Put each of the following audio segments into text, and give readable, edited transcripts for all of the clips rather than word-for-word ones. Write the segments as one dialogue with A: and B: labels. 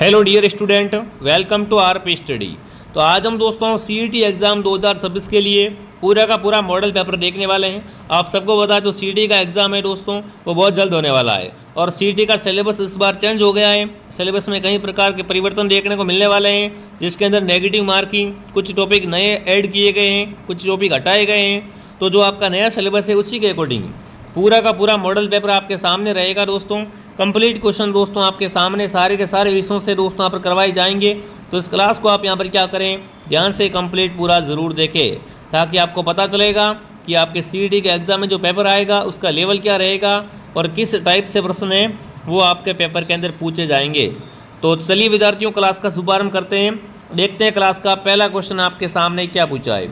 A: Hello dear student, welcome to RP study. तो आज हम दोस्तों सीईटी एग्ज़ाम 2026 के लिए पूरा का पूरा मॉडल पेपर देखने वाले हैं। आप सबको बता जो सीईटी का एग्ज़ाम है दोस्तों वो बहुत जल्द होने वाला है और सीईटी का सिलेबस इस बार चेंज हो गया है। सिलेबस में कई प्रकार के परिवर्तन देखने को मिलने वाले हैं, जिसके अंदर नेगेटिव मार्किंग, कुछ टॉपिक नए ऐड किए गए हैं, कुछ टॉपिक हटाए गए हैं। तो जो आपका नया सिलेबस है उसी के अकॉर्डिंग पूरा का पूरा मॉडल पेपर आपके सामने रहेगा दोस्तों। कंप्लीट क्वेश्चन दोस्तों आपके सामने सारे के सारे विषयों से दोस्तों यहाँ पर करवाए जाएंगे। तो इस क्लास को आप यहाँ पर क्या करें, ध्यान से कंप्लीट पूरा ज़रूर देखें, ताकि आपको पता चलेगा कि आपके सीईटी के एग्ज़ाम में जो पेपर आएगा उसका लेवल क्या रहेगा और किस टाइप से प्रश्न है वो आपके पेपर के अंदर पूछे जाएंगे। तो चलिए विद्यार्थियों, क्लास का शुभारंभ करते हैं। देखते हैं क्लास का पहला क्वेश्चन आपके सामने क्या पूछा है।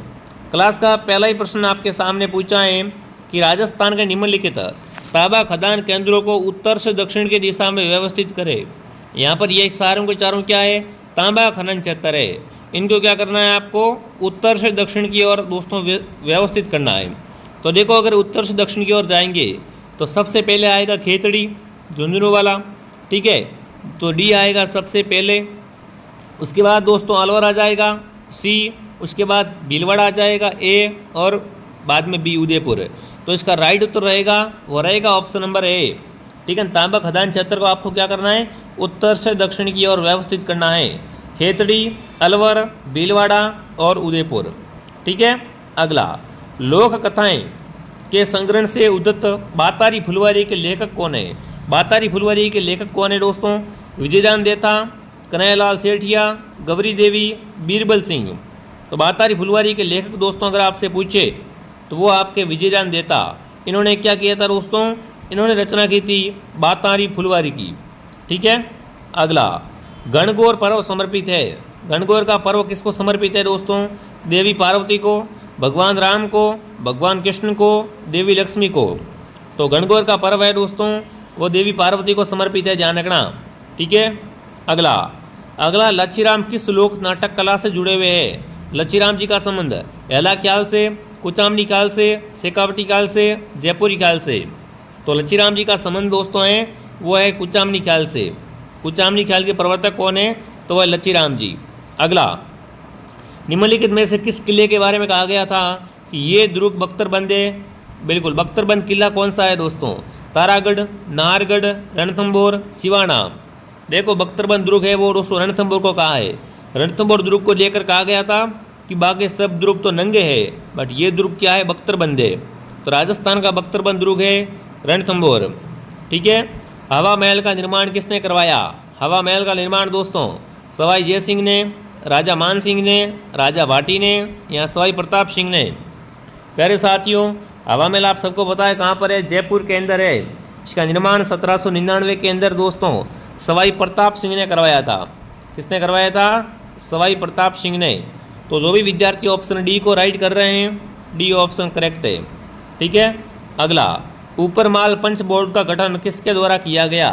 A: क्लास का पहला ही प्रश्न आपके सामने पूछा है कि राजस्थान के निम्नलिखित तांबा खदान केंद्रों को उत्तर से दक्षिण की दिशा में व्यवस्थित करें। यहाँ पर ये चारों के चारों क्या है, तांबा खनन क्षेत्र है। इनको क्या करना है, आपको उत्तर से दक्षिण की ओर दोस्तों व्यवस्थित करना है। तो देखो, अगर उत्तर से दक्षिण की ओर जाएंगे तो सबसे पहले आएगा खेतड़ी झुंझुनू वाला, ठीक है। तो डी आएगा सबसे पहले। उसके बाद दोस्तों अलवर आ जाएगा सी, उसके बाद भीलवाड़ा आ जाएगा ए और बाद में बी उदयपुर। तो इसका राइट उत्तर रहेगा वो रहेगा ऑप्शन नंबर ए, ठीक है। तांबा खदान क्षेत्र को आपको क्या करना है, उत्तर से दक्षिण की ओर व्यवस्थित करना है। खेतड़ी, अलवर, भीलवाड़ा और उदयपुर, ठीक है। अगला, लोक कथाएं के संग्रहण से उदित बातारी फुलवारी के लेखक कौन है। बातारी फुलवारी के लेखक कौन है दोस्तों, विजयदान देता, कन्हैयालाल सेठिया, गौरी देवी, बीरबल सिंह। तो बातारी फुलवारी के लेखक दोस्तों अगर आपसे पूछे तो वो आपके विजयदान देता। इन्होंने क्या किया था दोस्तों, इन्होंने रचना की थी बातारी फुलवारी की, ठीक है। अगला, गणगौर पर्व समर्पित है। गणगौर का पर्व किसको समर्पित है दोस्तों, देवी पार्वती को, भगवान राम को, भगवान कृष्ण को, देवी लक्ष्मी को। तो गणगौर का पर्व है दोस्तों वो देवी पार्वती को समर्पित है, ध्यान रखना, ठीक है। अगला, लच्छीराम किस लोक नाटक कला से जुड़े हुए हैं। लच्छीराम जी का संबंध एला ख्याल से, कुचामनी काल से, शेखावटी काल से, जयपुरी काल से। तो लच्छीराम जी का संबंध दोस्तों है वो है कुचामनी ख्याल से। कुचामनी ख्याल के प्रवर्तक कौन है, तो वह लच्छीराम जी। अगला, निम्नलिखित में से किस किले के बारे में कहा गया था कि ये दुर्ग बख्तरबंद है। बिल्कुल, बख्तरबंद किला कौन सा है दोस्तों, तारागढ़, नाहरगढ़, रणथंभौर, सिवाना। देखो, बख्तरबंद दुर्ग है वो दोस्तों रणथंभौर को कहा है। रणथंभौर दुर्ग को लेकर कहा गया था कि बाकी सब दुर्ग तो नंगे हैं, बट ये दुर्ग क्या है, बख्तरबंद है। तो राजस्थान का बख्तरबंद दुर्ग है रणथंभौर, ठीक है। हवा महल का निर्माण किसने करवाया। हवा महल का निर्माण दोस्तों सवाई जय सिंह ने, राजा मान सिंह ने, राजा भाटी ने या सवाई प्रताप सिंह ने। प्यारे साथियों, हवा महल आप सबको पता है कहाँ पर है, जयपुर के अंदर है। इसका निर्माण 1799 के अंदर दोस्तों सवाई प्रताप सिंह ने करवाया था। किसने करवाया था, सवाई प्रताप सिंह ने। तो जो भी विद्यार्थी ऑप्शन डी को राइट कर रहे हैं, डी ऑप्शन करेक्ट है, ठीक है। अगला, ऊपर माल पंच बोर्ड का गठन किसके द्वारा किया गया।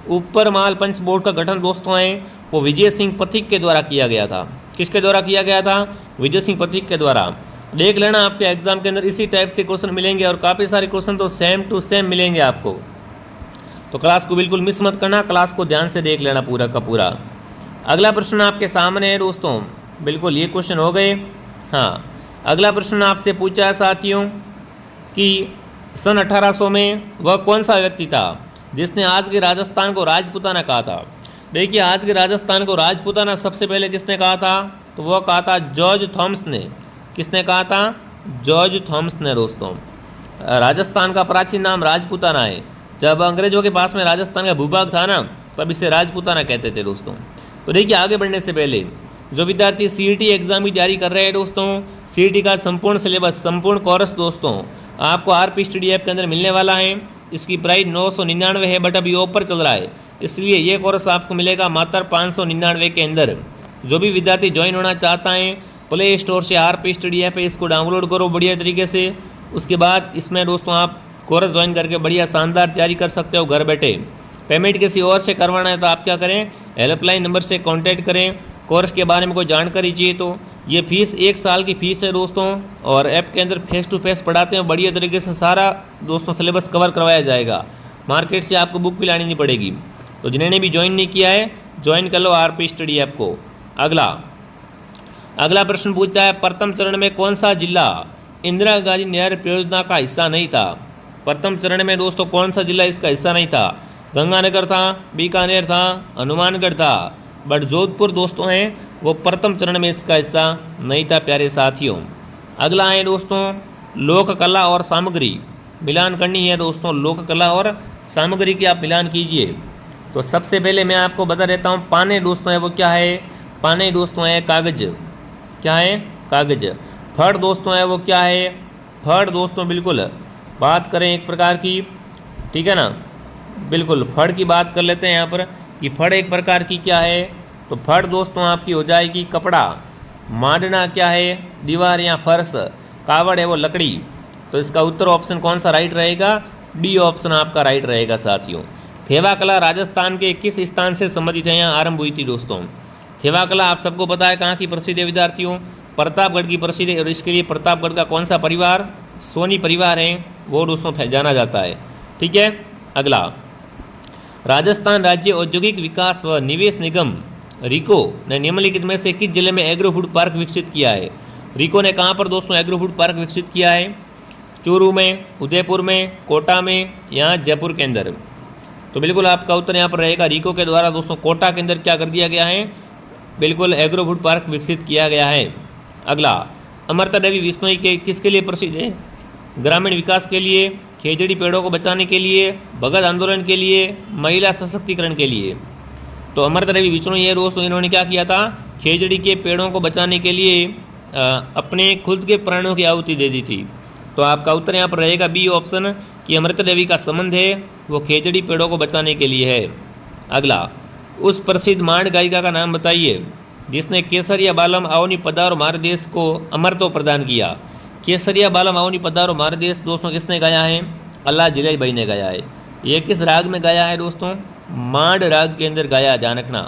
A: ऊपर माल पंच बोर्ड का गठन दोस्तों है वो विजय सिंह पथिक के द्वारा किया गया था। किसके द्वारा किया गया था, विजय सिंह पथिक के द्वारा। देख लेना, आपके एग्जाम के अंदर इसी टाइप से क्वेश्चन मिलेंगे और काफ़ी सारे क्वेश्चन तो सेम टू सेम मिलेंगे आपको। तो क्लास को बिल्कुल मिस मत करना, क्लास को ध्यान से देख लेना पूरा का पूरा। अगला प्रश्न आपके सामने है दोस्तों, बिल्कुल ये क्वेश्चन हो गए। हाँ, अगला प्रश्न आपसे पूछा है साथियों कि सन 1800 में वह कौन सा व्यक्ति था जिसने आज के राजस्थान को राजपूताना कहा था। देखिए, आज के राजस्थान को राजपूताना सबसे पहले किसने कहा था, तो वह कहा था जॉर्ज थॉमस ने। किसने कहा था, जॉर्ज थॉमस ने दोस्तों। राजस्थान का प्राचीन नाम राजपूताना है। जब अंग्रेजों के पास में राजस्थान का भूभाग था ना, तब इसे राजपूताना कहते थे दोस्तों। तो देखिए, आगे बढ़ने से पहले जो विद्यार्थी सीईटी एग्जाम की तैयारी कर रहे हैं दोस्तों, सीईटी का संपूर्ण सिलेबस, संपूर्ण कोर्स दोस्तों आपको आरपी स्टडी ऐप के अंदर मिलने वाला है। इसकी प्राइस 999 है, बट अभी ऑफर चल रहा है, इसलिए ये कोर्स आपको मिलेगा मात्र 599 के अंदर। जो भी विद्यार्थी ज्वाइन होना चाहता है, प्ले स्टोर से आरपी स्टडी ऐप है, इसको डाउनलोड करो बढ़िया तरीके से। उसके बाद इसमें दोस्तों आप कोर्स ज्वाइन करके बढ़िया शानदार तैयारी कर सकते हो घर बैठे। पेमेंट किसी और से करवाना है तो आप क्या करें, हेल्पलाइन नंबर से कॉन्टैक्ट करें। कोर्स के बारे में कोई जानकारी चाहिए तो ये फीस 1 साल की फ़ीस है दोस्तों, और ऐप के अंदर फेस टू फेस पढ़ाते हैं, बढ़िया तरीके से सारा दोस्तों सिलेबस कवर करवाया जाएगा। मार्केट से आपको बुक भी लानी नहीं पड़ेगी। तो जिन्होंने भी ज्वाइन नहीं किया है ज्वाइन कर लो आरपी स्टडी ऐप को। अगला प्रश्न पूछता है, प्रथम चरण में कौन सा जिला इंदिरा गांधी नहर परियोजना का हिस्सा नहीं था? प्रथम चरण में दोस्तों कौन सा जिला इसका हिस्सा नहीं था? गंगानगर था, बीकानेर था, हनुमानगढ़ था, बट जोधपुर दोस्तों है वो प्रथम चरण में इसका हिस्सा नहीं था प्यारे साथियों। अगला है दोस्तों लोक कला और सामग्री, मिलान करनी है दोस्तों, लोक कला और सामग्री की आप मिलान कीजिए। तो सबसे पहले मैं आपको बता देता हूँ, पाने दोस्तों है वो क्या है? पाने दोस्तों है कागज, क्या है? कागज। फड़ दोस्तों है वो क्या है? फड़ दोस्तों बिल्कुल बात करें एक प्रकार की, ठीक है ना, बिल्कुल फड़ की बात कर लेते हैं यहाँ पर कि फड़ एक प्रकार की क्या है? तो फड़ दोस्तों आपकी हो जाएगी कपड़ा, मांडना क्या है? दीवार या फर्श, कावड़ है वो लकड़ी। तो इसका उत्तर ऑप्शन कौन सा राइट रहेगा? डी ऑप्शन आपका राइट रहेगा साथियों। थेवा कला राजस्थान के किस स्थान से संबंधित है? यहाँ आरंभ हुई थी दोस्तों। थेवा कला आप सबको पता है कहाँ की प्रसिद्ध है विद्यार्थियों? प्रतापगढ़ की प्रसिद्ध है, और इसके लिए प्रतापगढ़ का कौन सा परिवार? सोनी परिवार है वो दोस्तों जाना जाता है, ठीक है। अगला, राजस्थान राज्य औद्योगिक विकास व निवेश निगम रिको ने निम्नलिखित में से किस जिले में एग्रो फूड पार्क विकसित किया है? रिको ने कहाँ पर दोस्तों एग्रो फूड पार्क विकसित किया है? चूरू में, उदयपुर में, कोटा में या जयपुर के अंदर? तो बिल्कुल आपका उत्तर यहाँ पर रहेगा रिको के द्वारा दोस्तों कोटा के अंदर क्या कर दिया गया है? बिल्कुल एग्रो फूड पार्क विकसित किया गया है। अगला, अमृता देवी बिश्नोई के किसके लिए प्रसिद्ध है? ग्रामीण विकास के लिए, खेजड़ी पेड़ों को बचाने के लिए, भगत आंदोलन के लिए, महिला सशक्तिकरण के लिए? तो अमृता देवी बिश्नोई है दोस्तों, इन्होंने क्या किया था? खेजड़ी के पेड़ों को बचाने के लिए अपने खुद के प्राणों की आहुति दे दी थी। तो आपका उत्तर यहाँ पर रहेगा बी ऑप्शन कि अमृता देवी का संबंध है वो खेजड़ी पेड़ों को बचाने के लिए है। अगला, उस प्रसिद्ध मांड गायिका का नाम बताइए जिसने केसरिया बालम आवनी पधारो मार देश को अमरत्व प्रदान किया। केसरिया बालम आवनी पधारो मार देश दोस्तों किसने गाया है? अल्लाह जिलाई भाई ने गाया है। ये किस राग में गाया है दोस्तों? मांड राग के अंदर गाया, ध्यान रखना।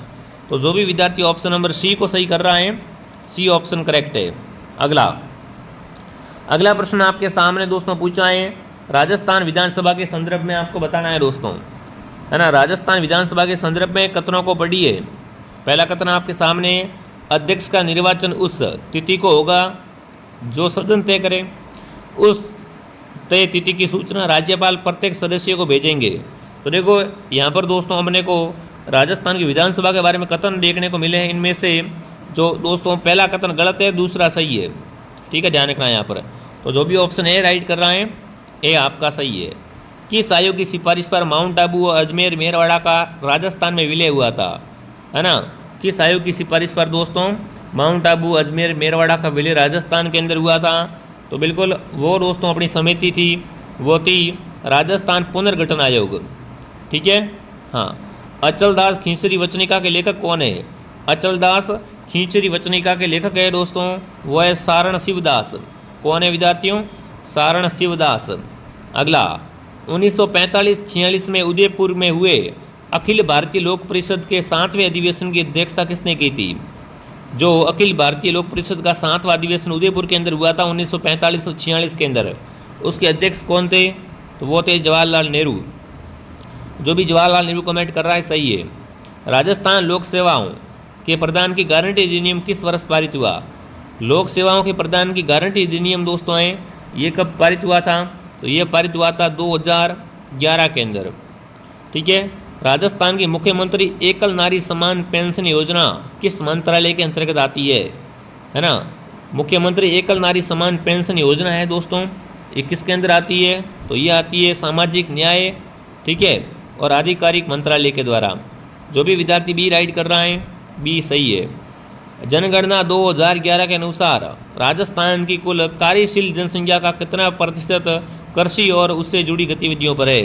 A: तो जो भी विद्यार्थी ऑप्शन नंबर सी को सही कर रहा है, सी ऑप्शन करेक्ट है। अगला प्रश्न आपके सामने दोस्तों पूछा है, राजस्थान विधानसभा के संदर्भ में आपको बताना है दोस्तों, है ना। राजस्थान विधानसभा के संदर्भ में कथनों को पढ़िए। पहला कथन आपके सामने, अध्यक्ष का निर्वाचन उस तिथि को होगा जो सदन तय करे। उस तय तिथि की सूचना राज्यपाल प्रत्येक सदस्य को भेजेंगे। तो देखो यहाँ पर दोस्तों अपने को राजस्थान की विधानसभा के बारे में कथन देखने को मिले हैं। इनमें से जो दोस्तों पहला कथन गलत है, दूसरा सही है, ठीक है, ध्यान रखना यहाँ पर। तो जो भी ऑप्शन ए राइट कर रहा है, ए आपका सही है। किस आयोग की सिफारिश पर माउंट आबू और अजमेर मेरवाड़ा का राजस्थान में विलय हुआ था? है ना, किस आयोग की सिफारिश पर दोस्तों माउंट आबू अजमेर मेरवाड़ा का विलय राजस्थान के अंदर हुआ था? तो बिल्कुल वो दोस्तों अपनी समिति थी, वो थी राजस्थान पुनर्गठन आयोग, ठीक है। हाँ, अचलदास खींचरी वचनिका के लेखक कौन है? अचलदास खींचरी वचनिका के लेखक है दोस्तों वो है सारण शिवदास। कौन है विद्यार्थियों? सारण शिवदास। अगला, 1945-46 में उदयपुर में हुए अखिल भारतीय लोक परिषद के 7वें अधिवेशन की अध्यक्षता किसने की थी? जो अखिल भारतीय लोक परिषद का 7वां अधिवेशन उदयपुर के अंदर हुआ था 1945 और 46 के अंदर, उसके अध्यक्ष कौन थे? तो वो थे जवाहरलाल नेहरू। जो भी जवाहरलाल नेहरू कमेंट कर रहा है सही है। राजस्थान लोक सेवाओं के प्रदान की गारंटी अधिनियम किस वर्ष पारित हुआ? लोक सेवाओं के प्रदान की गारंटी अधिनियम दोस्तों है ये कब पारित हुआ था? तो ये पारित हुआ था 2011 के अंदर, ठीक है। राजस्थान की मुख्यमंत्री एकल नारी समान पेंशन योजना किस मंत्रालय के अंतर्गत आती है ना। मुख्यमंत्री एकल नारी समान पेंशन योजना है दोस्तों, ये किसके अंदर आती है? तो ये आती है सामाजिक न्याय, ठीक है, और आधिकारिक मंत्रालय के द्वारा। जो भी विद्यार्थी बी राइट कर रहा है, बी सही है। जनगणना 2011 के अनुसार राजस्थान की कुल कार्यशील जनसंख्या का कितना प्रतिशत कृषि और उससे जुड़ी गतिविधियों पर है?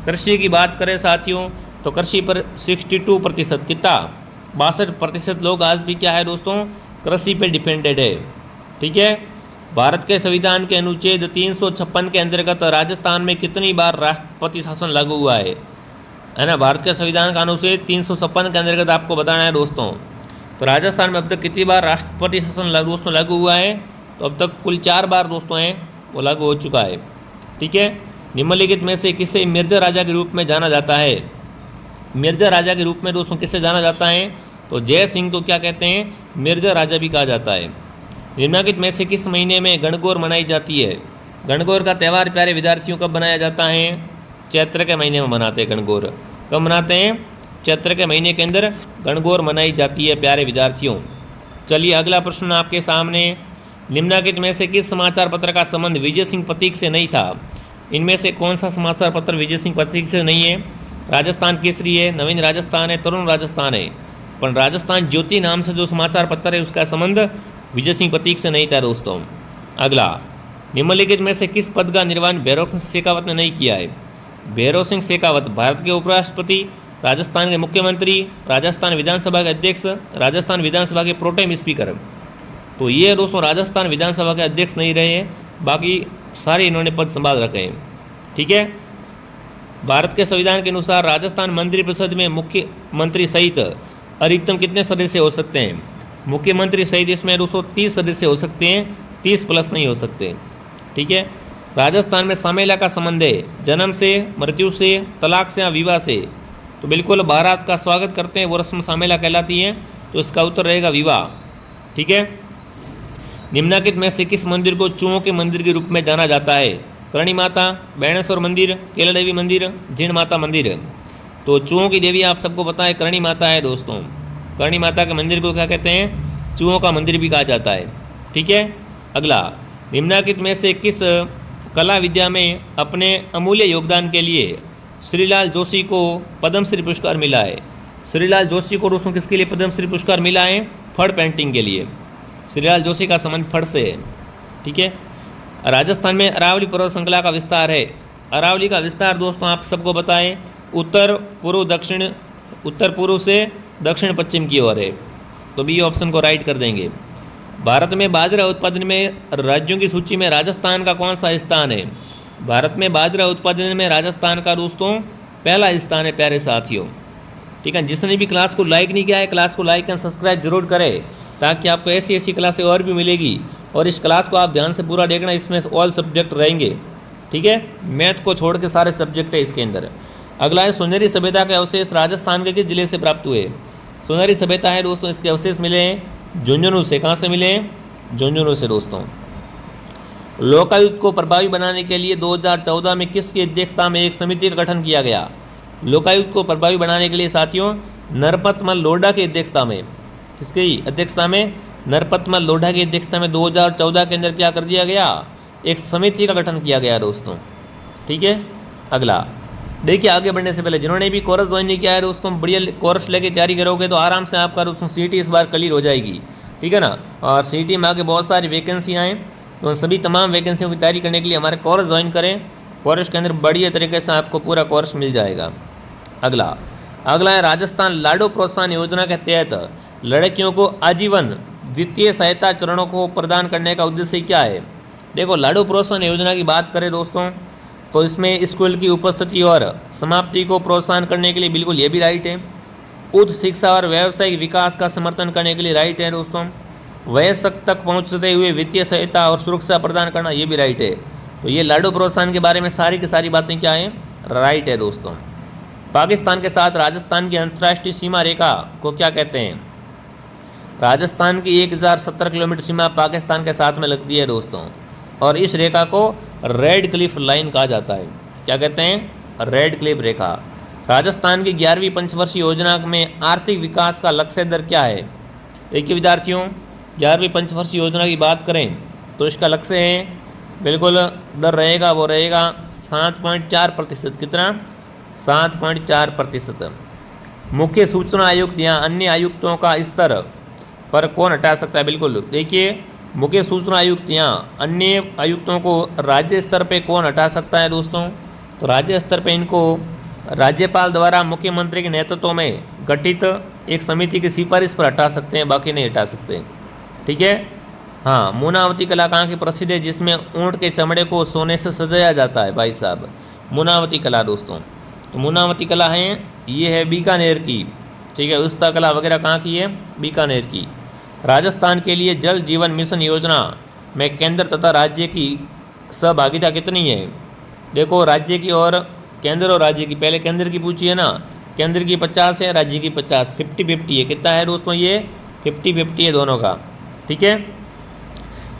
A: कृषि की बात करें साथियों तो कृषि पर 62%, कितना 62% लोग आज भी क्या है दोस्तों कृषि पे डिपेंडेड है, ठीक है। भारत के संविधान के अनुच्छेद 356 के अंतर्गत राजस्थान में कितनी बार राष्ट्रपति शासन लागू हुआ है ना। भारत के संविधान का अनुच्छेद 356 के अंतर्गत आपको बताना है दोस्तों। तो राजस्थान में अब तक कितनी बार राष्ट्रपति शासन दोस्तों लागू हुआ है? तो अब तक कुल 4 बार दोस्तों हैं वो लागू हो चुका है, ठीक है। निम्नलिखित में से किसे मिर्जा राजा के रूप में जाना जाता है? मिर्जा राजा के रूप में दोस्तों किससे जाना जाता है? तो जय सिंह को क्या कहते हैं? मिर्जा राजा भी कहा जाता है। निम्नलिखित में से किस महीने में गणगौर मनाई जाती है? गणगौर का त्यौहार प्यारे विद्यार्थियों कब मनाया जाता है? चैत्र के महीने में मनाते हैं गणगौर। कब मनाते हैं? चैत्र के महीने के अंदर गणगौर मनाई जाती है प्यारे विद्यार्थियों। चलिए अगला प्रश्न आपके सामने, निम्नलिखित में से किस समाचार पत्र का संबंध विजय सिंह प्रतीक से नहीं था? इनमें से कौन सा समाचार पत्र विजय सिंह प्रतीक से नहीं है? राजस्थान केसरी है, नवीन राजस्थान है, तरुण राजस्थान है। पर राजस्थान ज्योति नाम से जो समाचार पत्र है उसका संबंध विजय सिंह प्रतीक से नहीं था दोस्तों। अगला, निम्नलिखित में से किस पद का निर्वहन भैरव सिंह शेखावत ने नहीं किया है? भैरव सिंह शेखावत भारत के उपराष्ट्रपति, राजस्थान के मुख्यमंत्री, राजस्थान विधानसभा के अध्यक्ष, राजस्थान विधानसभा के प्रोटेम स्पीकर। तो ये दोस्तों राजस्थान विधानसभा के अध्यक्ष नहीं रहे हैं, बाकी सारे इन्होंने पद संभाल रखे हैं। ठीक है। भारत के संविधान के अनुसार राजस्थान मंत्रिपरिषद में मुख्यमंत्री सहित अधिकतम कितने सदस्य हो सकते हैं? मुख्यमंत्री सहित इसमें 230 सदस्य हो सकते हैं, 30 प्लस नहीं हो सकते। ठीक है। राजस्थान में सामेला का संबंध है जन्म से, मृत्यु से, तलाक से या विवाह से। तो बिल्कुल बारात का स्वागत करते हैं वो रस्म सामेला कहलाती है, तो इसका उत्तर रहेगा विवाह। ठीक है। निम्नलिखित में से किस मंदिर को चूहों के मंदिर के रूप में जाना जाता है? करणी माता, बैणेश्वर मंदिर, केला देवी मंदिर, जीण माता मंदिर। तो चूहों की देवी आप सबको पता है करणी माता है दोस्तों। करणी माता के मंदिर को क्या कहते हैं? चूहों का मंदिर भी कहा जाता है। ठीक है। अगला, निम्नलिखित में से किस कला विद्या में अपने अमूल्य योगदान के लिए श्रीलाल जोशी को पद्मश्री पुरस्कार मिला है? श्रीलाल जोशी को दोस्तों किसके लिए पद्मश्री पुरस्कार मिला है? फड़ पेंटिंग के लिए। श्रीलाल जोशी का संबंध फड़ से है। ठीक है। राजस्थान में अरावली पर्वत श्रृंखला का विस्तार है। अरावली का विस्तार दोस्तों आप सबको बताएं उत्तर पूर्व से दक्षिण पश्चिम की ओर है। तो बी ऑप्शन को राइट कर देंगे। भारत में बाजरा उत्पादन में राज्यों की सूची में राजस्थान का कौन सा स्थान है? भारत में बाजरा उत्पादन में राजस्थान का दोस्तों पहला स्थान है प्यारे साथियों। ठीक है। जिसने भी क्लास को लाइक नहीं किया है, क्लास को लाइक एंड सब्सक्राइब जरूर करें, ताकि आपको ऐसी ऐसी क्लासें और भी मिलेगी। और इस क्लास को आप ध्यान से पूरा देखना, इसमें ऑल सब्जेक्ट रहेंगे। ठीक है। मैथ को छोड़ के सारे सब्जेक्ट है इसके अंदर। अगला है, सुनहरी सभ्यता के अवशेष राजस्थान के किस जिले से प्राप्त हुए? सुनहरी सभ्यता है दोस्तों, इसके अवशेष मिले हैं झुंझुनू से। कहाँ से मिले हैं? झुंझुनू से दोस्तों। लोकायुक्त को प्रभावी बनाने के लिए 2014 में किसकी अध्यक्षता में एक समिति का गठन किया गया? लोकायुक्त को प्रभावी बनाने के लिए साथियों नरपतमल लोढ़ा की अध्यक्षता में, किसकी अध्यक्षता में? नरपतमल लोढ़ा की अध्यक्षता में 2014 के अंदर क्या कर दिया गया? एक समिति का गठन किया गया दोस्तों। ठीक है। अगला देखिए, आगे बढ़ने से पहले जिन्होंने भी कोर्स ज्वाइन नहीं किया है दोस्तों, बढ़िया कोर्स लेके तैयारी करोगे तो आराम से आपका दोस्तों सीईटी इस बार क्लियर हो जाएगी। ठीक है ना। और सीईटी में आगे बहुत सारी वैकेंसियाँ हैं, तो सभी तमाम वैकेंसियों की तैयारी करने के लिए हमारे कोर्स ज्वाइन करें। कोर्स के अंदर बढ़िया तरीके से आपको पूरा कोर्स मिल जाएगा। अगला है, राजस्थान लाडो प्रोत्साहन योजना के तहत लड़कियों को आजीवन वित्तीय सहायता चरणों को प्रदान करने का उद्देश्य क्या है? देखो, लाडो प्रोत्साहन योजना की बात करें दोस्तों, तो इसमें स्कूल की उपस्थिति और समाप्ति को प्रोत्साहन करने के लिए बिल्कुल ये भी राइट है। उच्च शिक्षा और व्यावसायिक विकास का समर्थन करने के लिए राइट है दोस्तों। वयस्क तक पहुंचते हुए वित्तीय सहायता और सुरक्षा प्रदान करना, ये भी राइट है। तो ये लाडो प्रोत्साहन के बारे में सारी की सारी बातें क्या हैं? राइट है दोस्तों। पाकिस्तान के साथ राजस्थान की अंतर्राष्ट्रीय सीमा रेखा को क्या कहते हैं? राजस्थान की 1070 किलोमीटर सीमा पाकिस्तान के साथ में लगती है दोस्तों, और इस रेखा को रेड क्लिफ लाइन कहा जाता है। क्या कहते हैं? रेड क्लिफ रेखा। राजस्थान की 11वीं पंचवर्षीय योजना में आर्थिक विकास का लक्ष्य दर क्या है? देखिए विद्यार्थियों, 11वीं पंचवर्षीय योजना की बात करें तो इसका लक्ष्य है, बिल्कुल दर रहेगा वो रहेगा 7.4%। कितना? 7.4%। मुख्य सूचना आयुक्त या अन्य आयुक्तों का स्तर पर कौन हटा सकता है? बिल्कुल देखिए, मुख्य सूचना आयुक्त या अन्य आयुक्तों को राज्य स्तर पे कौन हटा सकता है दोस्तों? तो राज्य स्तर पे इनको राज्यपाल द्वारा मुख्यमंत्री के नेतृत्व में गठित एक समिति की सिफारिश पर हटा सकते हैं, बाकी नहीं हटा सकते। ठीक है। हाँ, मुनावती कला कहाँ की प्रसिद्ध है? जिसमें ऊँट के चमड़े को सोने से सजाया जाता है भाई साहब, मुनावती कला दोस्तों। तो मुनावती कला है, ये है बीकानेर की। ठीक है। उस्ता कला वगैरह कहाँ की है? बीकानेर की। राजस्थान के लिए जल जीवन मिशन योजना में केंद्र तथा राज्य की सहभागिता कितनी है? देखो, राज्य की और केंद्र और राज्य की, पहले केंद्र की पूछी है ना, केंद्र की 50 है, राज्य की 50, 50-50 है। कितना है दोस्तों ये? 50-50 है दोनों का। ठीक है।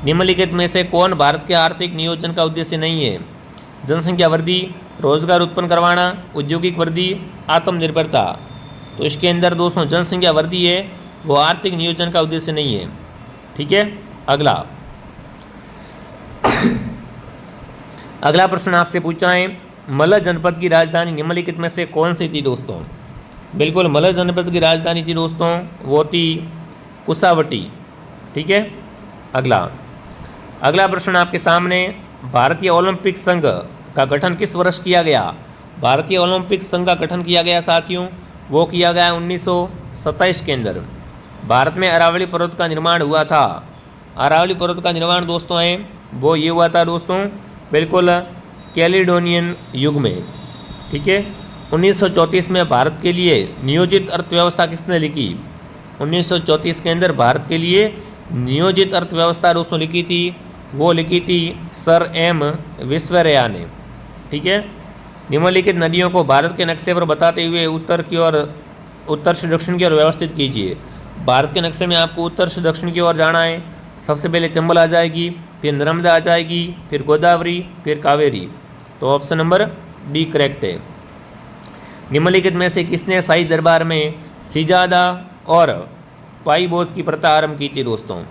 A: निम्नलिखित में से कौन भारत के आर्थिक नियोजन का उद्देश्य नहीं है? जनसंख्या वृद्धि, रोजगार उत्पन्न करवाना, औद्योगिक वृद्धि, आत्मनिर्भरता। तो इसके अंदर दोस्तों जनसंख्या वृद्धि है, वो आर्थिक नियोजन का उद्देश्य नहीं है। ठीक है। अगला प्रश्न आपसे पूछा है, मलय जनपद की राजधानी निम्नलिखित में से कौन सी थी दोस्तों? बिल्कुल मलय जनपद की राजधानी थी दोस्तों, वो थी कुसावटी। ठीक है। अगला प्रश्न आपके सामने, भारतीय ओलंपिक संघ का गठन किस वर्ष किया गया? भारतीय ओलंपिक संघ का गठन किया गया साथियों, वो किया गया 1927 के अंदर। भारत में अरावली पर्वत का निर्माण हुआ था। अरावली पर्वत का निर्माण दोस्तों है वो ये हुआ था दोस्तों, बिल्कुल कैलिडोनियन युग में। ठीक है। 1934 में भारत के लिए नियोजित अर्थव्यवस्था किसने लिखी? 1934 के अंदर भारत के लिए नियोजित अर्थव्यवस्था दोस्तों लिखी थी, वो लिखी थी सर एम विश्वेश्वरैया ने। ठीक है। निम्नलिखित नदियों को भारत के नक्शे पर बताते हुए उत्तर से दक्षिण की ओर व्यवस्थित कीजिए। भारत के नक्शे में आपको उत्तर से दक्षिण की ओर जाना है। सबसे पहले चंबल आ जाएगी, फिर नर्मदा आ जाएगी, फिर गोदावरी, फिर कावेरी। तो ऑप्शन नंबर डी करेक्ट है। निम्नलिखित में से किसने शाही दरबार में सिजादा और पाईबोस की प्रथा आरंभ की थी दोस्तों?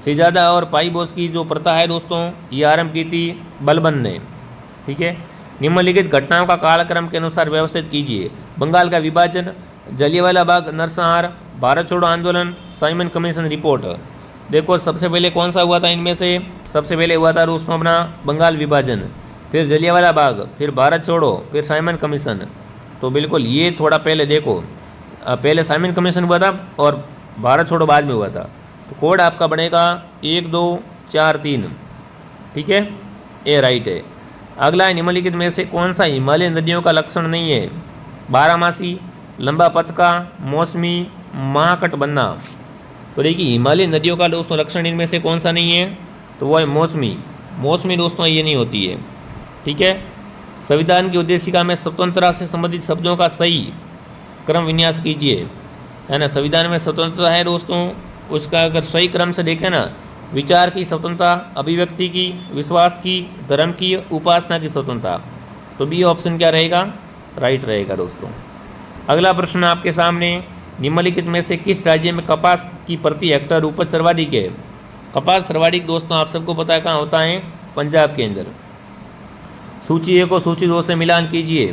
A: सिजादा और पाईबोस की जो प्रथा है दोस्तों, ये आरंभ की थी बलबन ने। ठीक है। निम्नलिखित घटनाओं का कालक्रम के अनुसार व्यवस्थित कीजिए। बंगाल का विभाजन, जलियांवाला बाग नरसंहार, भारत छोड़ो आंदोलन, साइमन कमीशन रिपोर्ट। देखो सबसे पहले कौन सा हुआ था इनमें से? सबसे पहले हुआ था दोस्तों अपना बंगाल विभाजन, फिर जलियांवाला बाग, फिर भारत छोड़ो, फिर साइमन कमीशन। तो बिल्कुल ये थोड़ा पहले देखो, पहले साइमन कमीशन हुआ था और भारत छोड़ो बाद में हुआ था। तो कोड आपका बनेगा 1 2 4 3। ठीक है, ये राइट है। अगला है, निम्नलिखित में से कौन सा हिमालय नदियों का लक्षण नहीं है? बारामासी, लंबा पतका, मौसमी, महाकटबंधा। तो देखिए हिमालय नदियों का दोस्तों लक्षण इनमें से कौन सा नहीं है? तो वो है मौसमी। मौसमी दोस्तों ये नहीं होती है। ठीक है। संविधान की उद्देशिका में स्वतंत्रता से संबंधित शब्दों का सही क्रम विन्यास कीजिए, है ना। संविधान में स्वतंत्रता है दोस्तों, उसका अगर सही क्रम से देखें ना, विचार की स्वतंत्रता, अभिव्यक्ति की, विश्वास की, धर्म की, उपासना की स्वतंत्रता। तो बी ऑप्शन क्या रहेगा? राइट रहेगा दोस्तों। अगला प्रश्न आपके सामने, निम्नलिखित में से किस राज्य में कपास की प्रति हेक्टेयर उपज सर्वाधिक है? कपास सर्वाधिक दोस्तों आप सबको पता है कहाँ होता है? पंजाब के अंदर। सूची 1 को सूची 2 से मिलान कीजिए।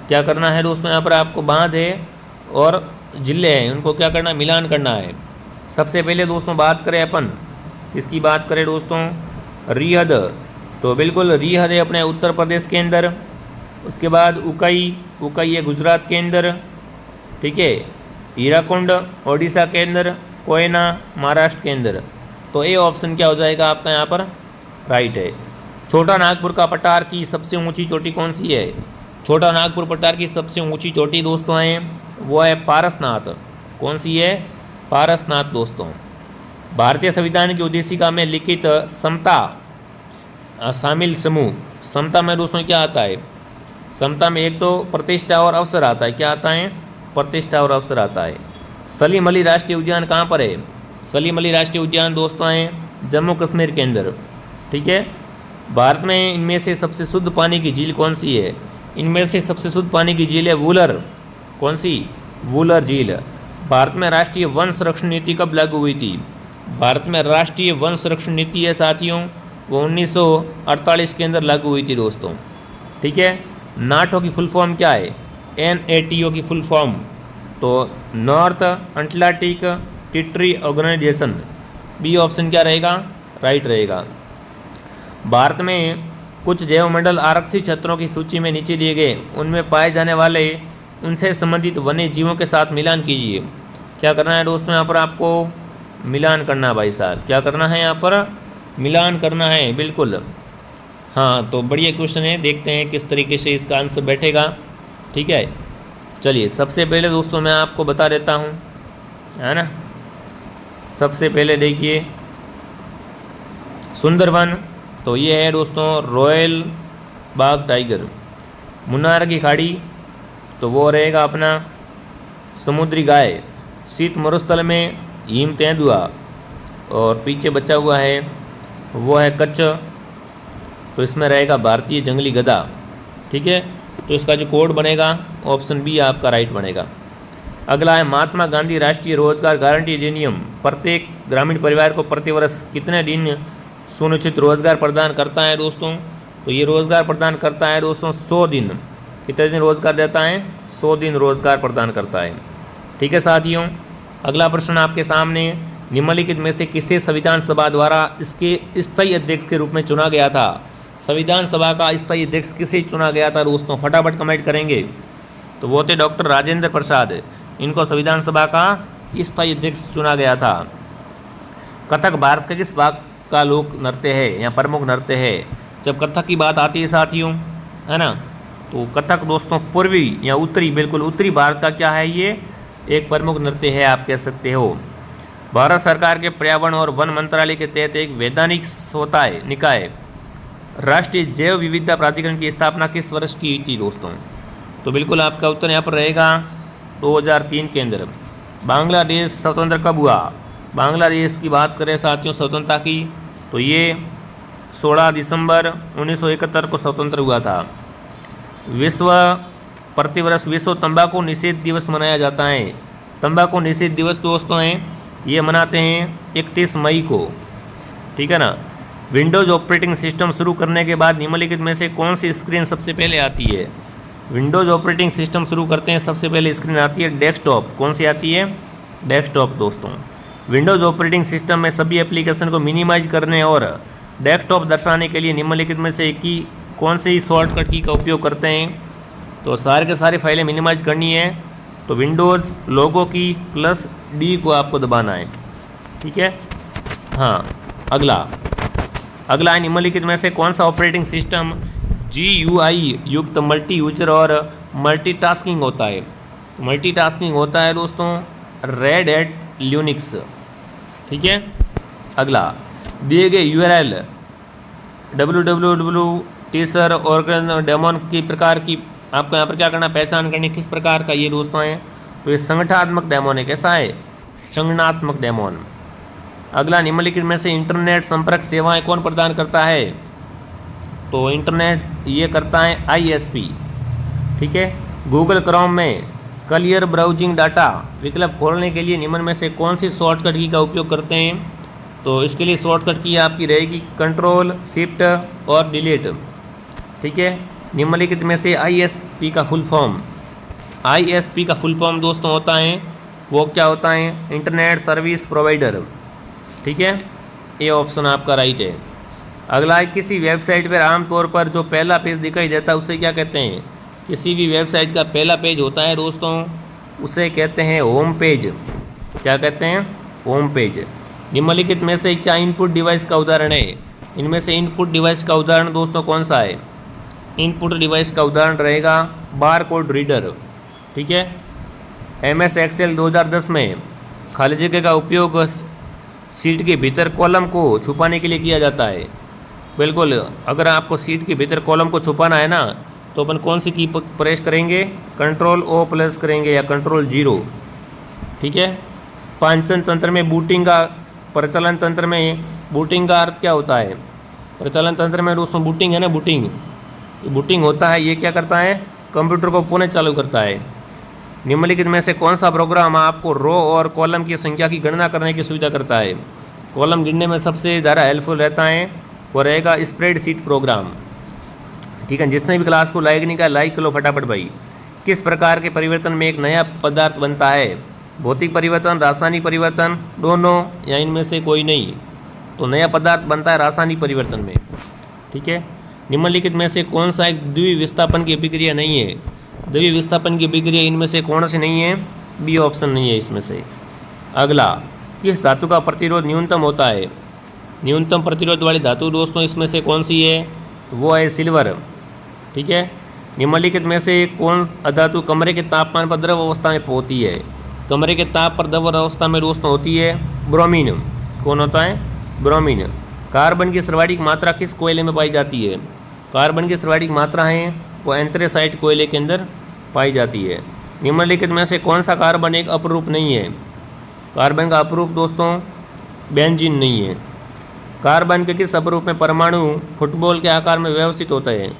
A: क्या करना है दोस्तों? यहाँ पर आपको बांध है और जिले हैं, उनको क्या करना? मिलान करना है। सबसे पहले दोस्तों बात करें अपन, इसकी बात करें दोस्तों रिहद, तो बिल्कुल रिहद है अपने उत्तर प्रदेश के अंदर। उसके बाद उकई, उकई है गुजरात के अंदर। ठीक है। हीराकुंड ओडिशा के अंदर, कोयना महाराष्ट्र के अंदर। तो ए ऑप्शन क्या हो जाएगा आपका यहाँ पर? राइट है। छोटा नागपुर का पठार की सबसे ऊंची चोटी कौन सी है? छोटा नागपुर पठार की सबसे ऊंची चोटी दोस्तों है वो है पारसनाथ। कौन सी है? पारसनाथ दोस्तों। भारतीय संविधान की उद्देशिका में लिखित समता शामिल समूह। समता में दोस्तों क्या आता है? समता में एक तो प्रतिष्ठा और अवसर आता है। क्या आता है? प्रतिष्ठा और अवसर आता है। सलीम अली राष्ट्रीय उद्यान कहाँ पर है? सलीम अली राष्ट्रीय उद्यान दोस्तों है जम्मू कश्मीर के अंदर। ठीक है। भारत में इनमें से सबसे शुद्ध पानी की झील कौन सी है? इनमें से सबसे शुद्ध पानी की झील है वूलर। कौन सी? वूलर झील। भारत में राष्ट्रीय वन संरक्षण नीति कब लागू हुई थी? भारत में राष्ट्रीय वन संरक्षण नीति है साथियों, वो 1948 के अंदर लागू हुई थी दोस्तों। ठीक है। नाटो की फुल फॉर्म क्या है? NATO की फुल फॉर्म तो North Atlantic Treaty Organization. B option क्या रहेगा? राइट रहेगा। भारत में कुछ जैवमंडल आरक्षित क्षेत्रों की सूची में नीचे दिए गए उनमें पाए जाने वाले उनसे संबंधित वन्य जीवों के साथ मिलान कीजिए। क्या करना है दोस्तों? यहाँ पर आपको मिलान करना है भाई साहब। क्या करना है? यहाँ पर मिलान करना है बिल्कुल। हाँ, तो बढ़िया क्वेश्चन है, देखते हैं किस तरीके से इसका आंसर बैठेगा। ठीक है। चलिए सबसे पहले दोस्तों मैं आपको बता देता हूँ, है ना। सबसे पहले देखिए सुंदरवन, तो ये है दोस्तों रॉयल बाग टाइगर। मुन्नार की खाड़ी, तो वो रहेगा अपना समुद्री गाय। शीत मरुस्थल में हिम तेंदुआ, और पीछे बचा हुआ है वो है कच्छ, तो इसमें रहेगा भारतीय जंगली गधा। ठीक है, तो इसका जो कोड बनेगा ऑप्शन बी आपका राइट बनेगा। अगला है महात्मा गांधी राष्ट्रीय रोजगार गारंटी अधिनियम प्रत्येक ग्रामीण परिवार को प्रति वर्ष कितने दिन सुनिश्चित रोजगार प्रदान करता है दोस्तों? तो ये रोजगार प्रदान करता है दोस्तों 100 दिन। कितने दिन रोजगार देता है? 100 दिन रोजगार प्रदान करता है। ठीक है साथियों, अगला प्रश्न आपके सामने, निम्नलिखित में से किसे संविधान सभा द्वारा इसके स्थायी अध्यक्ष के रूप में चुना गया था? संविधान सभा का स्थायी अध्यक्ष किसे चुना गया था दोस्तों? फटाफट कमेंट करेंगे। तो वो थे डॉक्टर राजेंद्र प्रसाद, इनको संविधान सभा का स्थायी अध्यक्ष चुना गया था। कथक भारत के किस भाग का लोक नृत्य है या प्रमुख नृत्य है? जब कथक की बात आती है साथियों, है ना, तो कथक दोस्तों पूर्वी या उत्तरी, बिल्कुल उत्तरी भारत का क्या है, ये एक प्रमुख नृत्य है आप कह सकते हो। भारत सरकार के पर्यावरण और वन मंत्रालय के तहत एक वैधानिक होता है निकाय राष्ट्रीय जैव विविधता प्राधिकरण की स्थापना किस वर्ष की थी दोस्तों? तो बिल्कुल आपका उत्तर यहाँ पर रहेगा 2003 के अंदर। बांग्लादेश स्वतंत्र कब हुआ? बांग्लादेश की बात करें साथियों स्वतंत्रता की, तो ये 16 दिसंबर 1971 को स्वतंत्र हुआ था। प्रतिवर्ष विश्व तंबाकू निषेध दिवस मनाया जाता है। तंबाकू निषेध दिवस दोस्तों हैं, ये मनाते हैं 31 मई को। ठीक है ना। विंडोज़ ऑपरेटिंग सिस्टम शुरू करने के बाद निम्नलिखित में से कौन सी स्क्रीन सबसे पहले आती है? विंडोज़ ऑपरेटिंग सिस्टम शुरू करते हैं सबसे पहले स्क्रीन आती है डेस्कटॉप। कौन सी आती है? डेस्कटॉप दोस्तों। विंडोज़ ऑपरेटिंग सिस्टम में सभी एप्लीकेशन को मिनिमाइज करने और डेस्कटॉप दर्शाने के लिए निम्नलिखित में से की कौन सी शॉर्टकट की का उपयोग करते हैं? तो सारे के सारे फाइलें मिनिमाइज करनी है तो विंडोज़ लोगो की +D को आपको दबाना है। ठीक है। हाँ, अगला है निम्नलिखित में से कौन सा ऑपरेटिंग सिस्टम GUI युक्त मल्टी यूजर और मल्टीटास्किंग होता है? मल्टीटास्किंग होता है दोस्तों रेड हैट लिनक्स। ठीक है। अगला, दिए गए URL www टीसर और डेमोन की प्रकार की आपको यहाँ पर क्या करना, पहचान करनी किस प्रकार का ये दोस्तों है? तो ये संगठनात्मक डेमोन है। कैसा है? संगठनात्मक डेमोन। अगला, निम्नलिखित में से इंटरनेट संपर्क सेवाएं कौन प्रदान करता है? तो इंटरनेट ये करता है ISP। ठीक है। गूगल क्रोम में क्लियर ब्राउजिंग डाटा विकल्प खोलने के लिए निम्न में से कौन सी शॉर्टकट की का उपयोग करते हैं? तो इसके लिए शॉर्टकट की आपकी रहेगी कंट्रोल शिफ्ट और डिलीट। ठीक है। निम्नलिखित में से ISP का फुल फॉर्म, ISP का फुल फॉर्म दोस्तों होता है वो क्या होता है? Internet service provider. ठीक है। ये ऑप्शन आपका राइट है। अगला है, किसी वेबसाइट पर आमतौर पर जो पहला पेज दिखाई देता है उसे क्या कहते हैं? किसी भी वेबसाइट का पहला पेज होता है दोस्तों उसे कहते हैं होम पेज। क्या कहते हैं? Home page. निम्नलिखित में से क्या इनपुट डिवाइस का उदाहरण है? इनमें से इनपुट डिवाइस का उदाहरण दोस्तों कौन सा है? इनपुट डिवाइस का उदाहरण रहेगा बार कोड रीडर। ठीक है। MS Excel 2010 में खाली जगह का उपयोग सीट के भीतर कॉलम को छुपाने के लिए किया जाता है। बिल्कुल, अगर आपको सीट के भीतर कॉलम को छुपाना है ना तो अपन कौन सी की प्रेस करेंगे? Ctrl+O करेंगे या Ctrl+0। ठीक है। पाचन तंत्र में बूटिंग का, प्रचलन तंत्र में बूटिंग का अर्थ क्या होता है? प्रचलन तंत्र में दोस्तों बूटिंग है ना, बूटिंग होता है। ये क्या करता है? कंप्यूटर को पुनः चालू करता है। निम्नलिखित में से कौन सा प्रोग्राम आपको रो और कॉलम की संख्या की गणना करने की सुविधा करता है? कॉलम गिनने में सबसे ज़्यादा हेल्पफुल रहता है वो रहेगा स्प्रेडशीट प्रोग्राम। ठीक है। जिसने भी क्लास को लाइक नहीं किया लाइक करो फटाफट भाई। किस प्रकार के परिवर्तन में एक नया पदार्थ बनता है? भौतिक परिवर्तन, रासायनिक परिवर्तन, दोनों या इनमें से कोई नहीं? तो नया पदार्थ बनता है रासायनिक परिवर्तन में। ठीक है। निम्नलिखित में से कौन सा एक द्विविस्थापन की अभिक्रिया नहीं है? द्विविस्थापन की अभिक्रिया इनमें से कौन सी नहीं है? बी ऑप्शन नहीं है इसमें से। अगला, किस धातु का प्रतिरोध न्यूनतम होता है? न्यूनतम प्रतिरोध वाली धातु दोस्तों इसमें से कौन सी है? वो है सिल्वर। ठीक है। निम्नलिखित में से कौन अधातु कमरे के तापमान पर द्रव अवस्था में होती है? कमरे के ताप पर द्रव अवस्था में दोस्तों होती है ब्रोमीन। कौन होता है? ब्रोमीन। कार्बन की सर्वाधिक मात्रा किस कोयले में पाई जाती है? कार्बन की सर्वाधिक मात्रा है वो एंथ्रेसाइट कोयले के अंदर पाई जाती है। निम्नलिखित में से कौन सा कार्बन एक अपरूप नहीं है? कार्बन का अपरूप दोस्तों बेंजीन नहीं है। कार्बन के किस अपरूप में परमाणु फुटबॉल के आकार में व्यवस्थित होते हैं?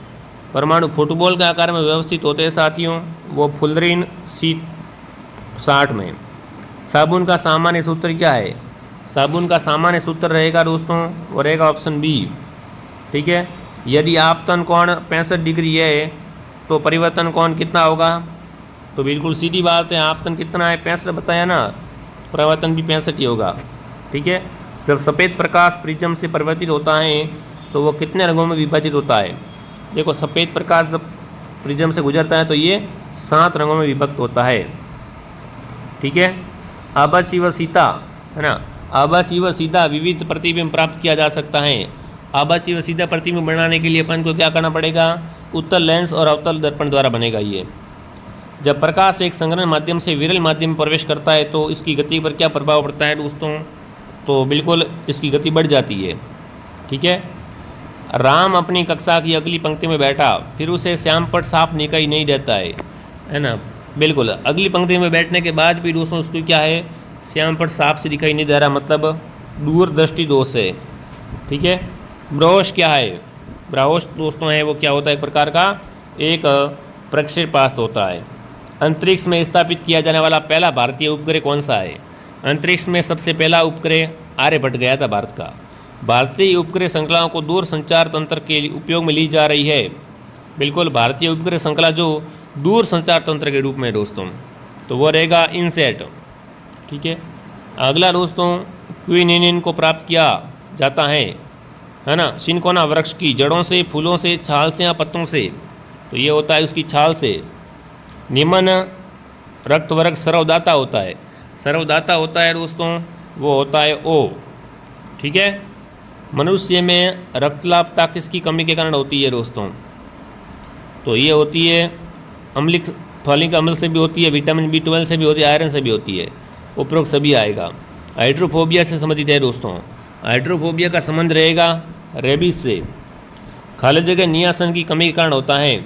A: परमाणु फुटबॉल के आकार में व्यवस्थित होते हैं साथियों, वो फुलरीन C60 में। साबुन का सामान्य सूत्र क्या है? साबुन का सामान्य सूत्र रहेगा दोस्तों, वो रहेगा ऑप्शन बी। ठीक है, यदि आपतन कोण 65 डिग्री है तो परिवर्तन कोण कितना होगा? तो बिल्कुल सीधी बात है, आपतन कितना है 65 बताया ना, परिवर्तन भी 65 ही होगा। ठीक है, जब सफ़ेद प्रकाश प्रिज्म से परिवर्तित होता है तो वो कितने रंगों में विभाजित होता है? देखो, सफ़ेद प्रकाश जब प्रिज्म से गुजरता है तो ये 7 रंगों में विभक्त होता है। ठीक है, आभासी व सीधा है ना, आभासी व सीधा विविध प्रतिबिंब प्राप्त किया जा सकता है। आभासी व सीधा प्रतिबिंब बनाने के लिए अपन को क्या करना पड़ेगा? उत्तल लेंस और अवतल दर्पण द्वारा बनेगा ये। जब प्रकाश एक संग्रहण माध्यम से विरल माध्यम में प्रवेश करता है तो इसकी गति पर क्या प्रभाव पड़ता है दोस्तों? तो बिल्कुल इसकी गति बढ़ जाती है। ठीक है, राम अपनी कक्षा की अगली पंक्ति में बैठा, फिर उसे श्यामपट साफ दिखाई नहीं देता है ना। बिल्कुल, अगली पंक्ति में बैठने के बाद भी दोस्तों उसको क्या है? श्यामपट साफ से दिखाई नहीं दे रहा, मतलब दूरदृष्टि दोष है। ठीक है, ब्रह्मोस क्या है? ब्रह्मोस दोस्तों है वो क्या होता है? एक प्रकार का एक प्रक्षेपास्त्र होता है। अंतरिक्ष में स्थापित किया जाने वाला पहला भारतीय उपग्रह कौन सा है? अंतरिक्ष में सबसे पहला उपग्रह आर्यभट्ट गया था भारत का। भारतीय उपग्रह श्रृंखलाओं को दूर संचार तंत्र के उपयोग में ली जा रही है। बिल्कुल, भारतीय उपग्रह श्रृंखला जो दूर संचार तंत्र के रूप में दोस्तों, तो वो रहेगा इनसेट। ठीक है, अगला दोस्तों क्विनिन को प्राप्त किया जाता है ना, सिनकोना वृक्ष की जड़ों से, फूलों से, छाल से या पत्तों से? तो ये होता है उसकी छाल से। निम्न रक्तवर्ग सर्वदाता होता है। सर्वदाता होता है दोस्तों, वो होता है O। ठीक है, मनुष्य में रक्तलाभता किसकी कमी के कारण होती है दोस्तों? तो ये होती है अम्लिक फॉलिक अम्ल से भी होती है, विटामिन B12 से भी होती है, आयरन से भी होती है। उपरोक्त सभी आएगा। हाइड्रोफोबिया से संबंधित है दोस्तों। हाइड्रोफोबिया का संबंध रहेगा रेबीज से। खाली जगह नियासिन की कमी के कारण होता है।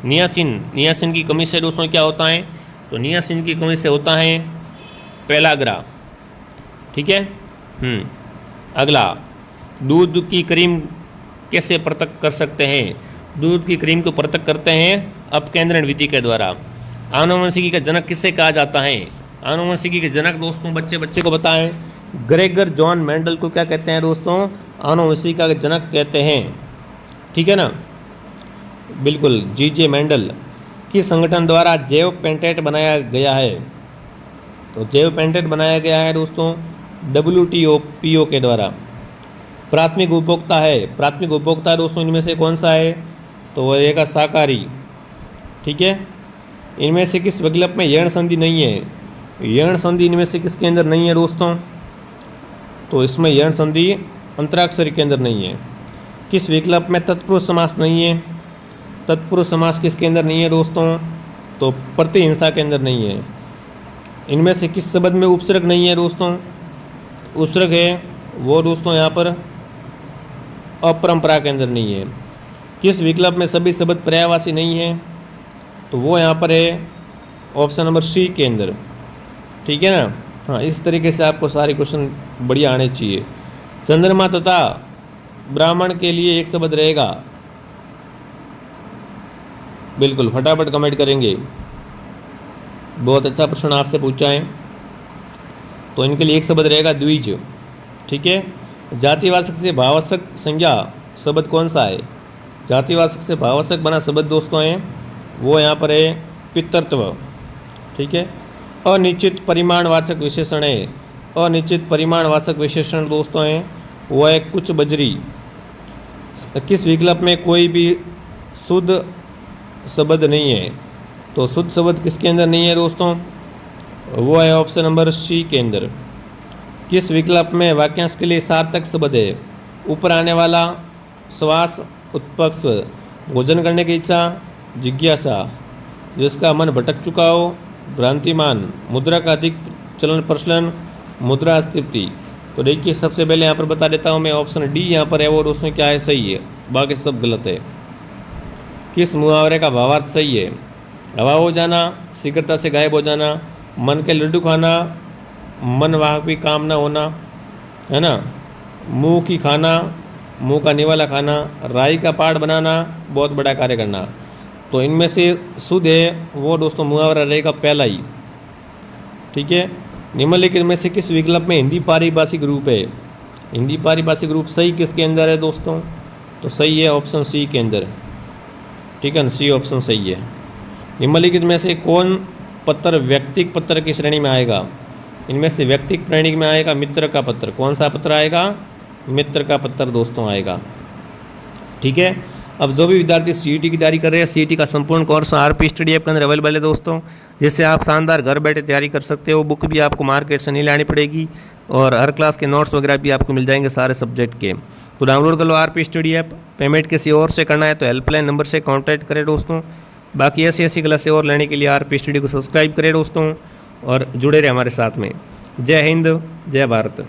A: नियासिन की कमी से दोस्तों क्या होता है? तो नियासिन की कमी से होता है पेलाग्रा। ठीक है, अगला, दूध की क्रीम कैसे पृथक कर सकते हैं? दूध की क्रीम को पृथक करते हैं अपकेंद्रण विधि के द्वारा। आनुवंशिकी का जनक किसे कहा जाता है? आनुवंशिकी के जनक दोस्तों बच्चे को बताएं। ग्रेगर जॉन मेंडल को क्या कहते हैं दोस्तों? आनुवंशिकी का जनक कहते हैं। ठीक है ना, बिल्कुल। G.J. मेंडल किस संगठन द्वारा जैव पेटेंट बनाया गया है? तो जैव पेटेंट बनाया गया है दोस्तों WTO के द्वारा। प्राथमिक उपभोक्ता है। प्राथमिक उपभोक्ता दोस्तों इनमें से कौन सा है? तो वह रहेगा शाकाहारी। ठीक है, इनमें से किस विकल्प में यौन संधि नहीं है? यौन संधि इनमें से किसके अंदर नहीं है दोस्तों? तो इसमें यौन संधि अंतराक्षरी के अंदर नहीं है। किस विकल्प में तत्पुरुष समास नहीं है? तत्पुरुष समास किसके अंदर नहीं है दोस्तों? तो प्रतिहिंसा के अंदर नहीं है। इनमें से किस शब्द में उपसर्ग नहीं है दोस्तों? उपसर्ग है वो दोस्तों यहाँ पर अपरंपरा के अंदर नहीं है। किस विकल्प में सभी शब्द पर्यायवाची नहीं है? तो वो यहाँ पर है ऑप्शन नंबर C के अंदर। ठीक है ना। हाँ, इस तरीके से आपको सारे क्वेश्चन बढ़िया आने चाहिए। चंद्रमा तथा ब्राह्मण के लिए एक शब्द रहेगा। बिल्कुल, फटाफट कमेंट करेंगे। बहुत अच्छा प्रश्न आपसे पूछा है। तो इनके लिए एक शब्द रहेगा द्विज। ठीक है, जातिवाचक से भावात्मक संज्ञा शब्द कौन सा है? जातिवाचक से भावात्मक बना शब्द दोस्तों है वो यहाँ पर है पितृत्व। ठीक है, अनिश्चित परिमाणवाचक विशेषण है। अनिश्चित परिमाणवाचक विशेषण दोस्तों हैं वो है कुछ बजरी। किस विकल्प में कोई भी शुद्ध शब्द नहीं है? तो शुद्ध शब्द किसके अंदर नहीं है दोस्तों? वो है ऑप्शन नंबर C के अंदर। किस विकल्प में वाक्यांश के लिए सार्थक शब्द है? ऊपर आने वाला, श्वास, उत्पक्ष, भोजन करने की इच्छा, जिज्ञासा, जिसका मन भटक चुका हो, भ्रांतिमान, मुद्रा का अधिक चलन प्रचलन, मुद्रा स्थिति। तो देखिए सबसे पहले यहाँ पर बता देता हूँ मैं, ऑप्शन D यहाँ पर है वो दोस्तों क्या है? सही है, बाकी सब गलत है। किस मुहावरे का भावार्थ सही है? हवा हो जाना, शीघ्रता से गायब हो जाना, मन के लड्डू खाना, मन वाहवी काम न होना, है ना, मुंह की खाना, मुंह का निवाला खाना, राई का पाठ बनाना, बहुत बड़ा कार्य करना। तो इनमें से शुद्ध है वो दोस्तों मुहावरा रहेगा पहला ही। ठीक है, निम्नलिखित में से किस विकल्प में हिंदी पारिभाषिक रूप है? हिंदी पारिभाषिक रूप सही किसके अंदर है दोस्तों? तो सही है ऑप्शन सी के अंदर। ठीक है ना, सी ऑप्शन सही है। निम्नलिखित में से कौन पत्र व्यक्तिक पत्र की श्रेणी में आएगा? इनमें से व्यक्तिक श्रेणी में आएगा मित्र का पत्र। कौन सा पत्र आएगा? मित्र का पत्र दोस्तों आएगा। ठीक है, अब जो भी विद्यार्थी सीईटी की तैयारी कर रहे हैं, सीईटी का संपूर्ण कोर्स आरपी स्टडी ऐप के अंदर अवेलेबल है दोस्तों, जिससे आप शानदार घर बैठे तैयारी कर सकते हो। बुक भी आपको मार्केट से नहीं लानी पड़ेगी और हर क्लास के नोट्स वगैरह भी आपको मिल जाएंगे सारे सब्जेक्ट के। तो डाउनलोड कर लो आरपी स्टडी ऐप। पेमेंट किसी और से करना है तो हेल्पलाइन नंबर से कॉन्टैक्ट करें दोस्तों। बाकी ऐसी क्लासें और लेने के लिए आरपी स्टडी को सब्सक्राइब करें दोस्तों और जुड़े रहे हमारे साथ में। जय हिंद, जय भारत।